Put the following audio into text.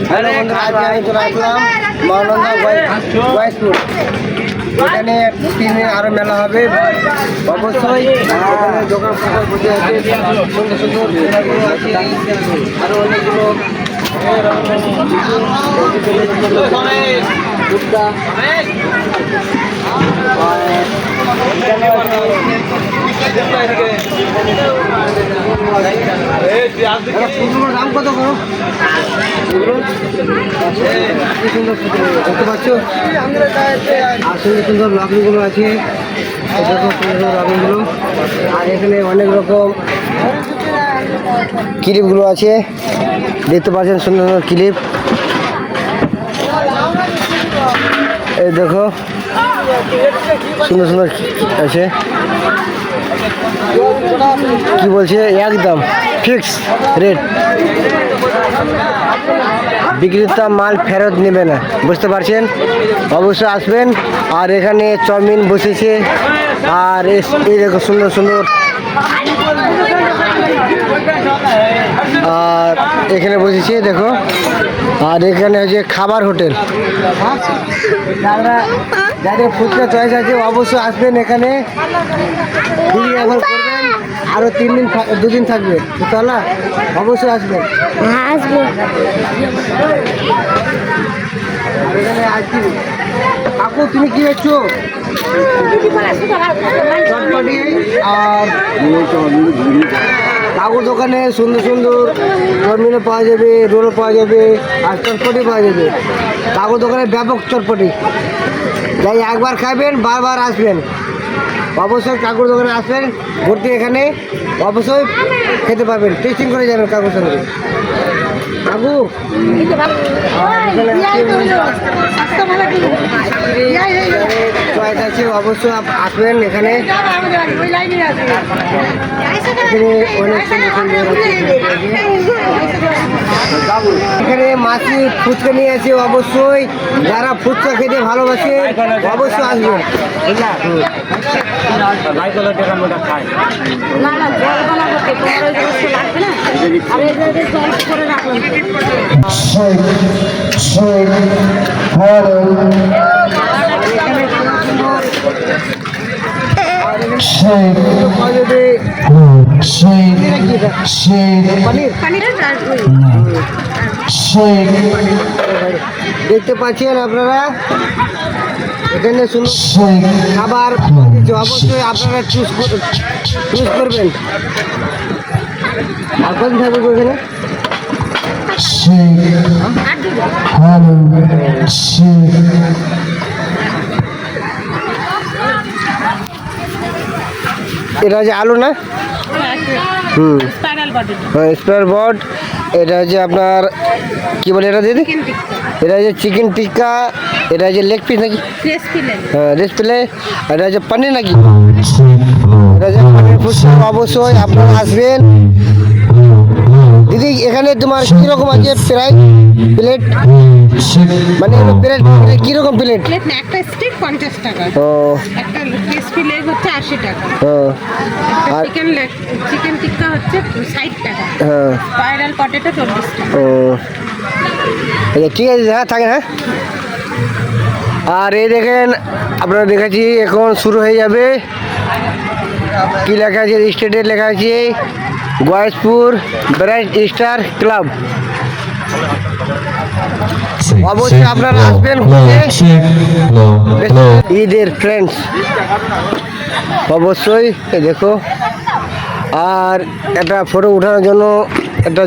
Hello বন্ধুরা, আজকে আমি চলে আসলাম মহানন্দা গয়েশপুর। এখানে 3 দিন আরো মেলা হবে। অবশ্যই এখানে দোকান ফোকান বসে আছে, সুন্দর সুন্দর মেলাগুলো আছে, আরো অনেকগুলো দাম কত করো দেখতে পাচ্ছ, আর সুন্দর সুন্দর লাকড়িগুলো আছে, লাকড়িগুলো। আর এখানে অনেক রকম ক্লিপগুলো আছে, দেখতে পাচ্ছেন সুন্দর সুন্দর ক্লিপ। এই দেখো সুন্দর সুন্দর আছে। কি বলছে, একদম ফিক্স রেট, বিক্রেতা মাল ফেরত নেবে না, বুঝতে পারছেন? অবশ্যই আসবেন। আর এখানে চাউমিন বসেছে, আর এই দেখো সুন্দর সুন্দর, আর এখানে বসেছে দেখো। আর এখানে হচ্ছে খাবার হোটেল, যাদের ফুচকা চয়েস আছে অবশ্যই আসবেন এখানে, একবার করবেন। আরো 2 দিন থাকবে, তাহলে অবশ্যই আসবেন। এখানে আসছি। কাকু তুমি কি বেচছো? চটপটি। আর কাকুর দোকানে সুন্দর সুন্দর চাউমিনও পাওয়া যাবে, রোলও পাওয়া যাবে, আর চটপটি পাওয়া যাবে। কাকুর দোকানে ব্যাপক চটপটি, যাই একবার খাবেন বারবার আসবেন। অবশ্যই কাকুর দোকানে আসবেন, ভর্তি এখানে অবশ্যই খেতে পাবেন, টেস্টিং করে যাবেন কাকুর সঙ্গে। কাকু চয়েস আছে, অবশ্যই আসবেন এখানে। এখানে মাছি ফুচকা নিয়ে আছে, অবশ্যই যারা ফুচকা খেতে ভালোবাসে অবশ্যই আসবেন। দেখতে পাচ্ছেন আপনারা, এখানে খাবার অবশ্যই আপনারা চুজ করবেন। আর কদিন থাকবে এখানে? এটা হচ্ছে আলু না, স্পাইরাল বড। এটা হচ্ছে আপনার কি বলে এটা দিদি, এটা হচ্ছে চিকেন টিক্কা, এটা হচ্ছে লেগ পিস নাকি, হ্যাঁ রেস প্লে। এটা হচ্ছে পনির নাকি, এটা হচ্ছে পনির ফুচকা। অবশ্যই আপনারা আসবেন। দিদি এখানে তোমার কীরকম আছে প্রাইস প্লেট, মানে প্লেট কীরকম প্লেট? একটা স্টিক 50 টাকা, ও একটা ক্রিসপি লেগ হচ্ছে 80 টাকা, আর চিকেন টিক্কা হচ্ছে 60 টাকা, হ্যাঁ স্পাইরাল পটেটো 40 টাকা। ও ঠিক আছে, হ্যাঁ থাকে। হ্যাঁ, আর এই দেখেন আপনারা দেখেছি এখন শুরু হয়ে যাবে। কি লেখা আছে, স্টেটে লেখা আছে গয়েশপুর ব্রাইট স্টার ক্লাব। অবশ্যই আপনারা আসবেন ঈদের ফ্রেন্ডস, অবশ্যই দেখো। আর একটা ফটো ওঠানোর জন্য একটা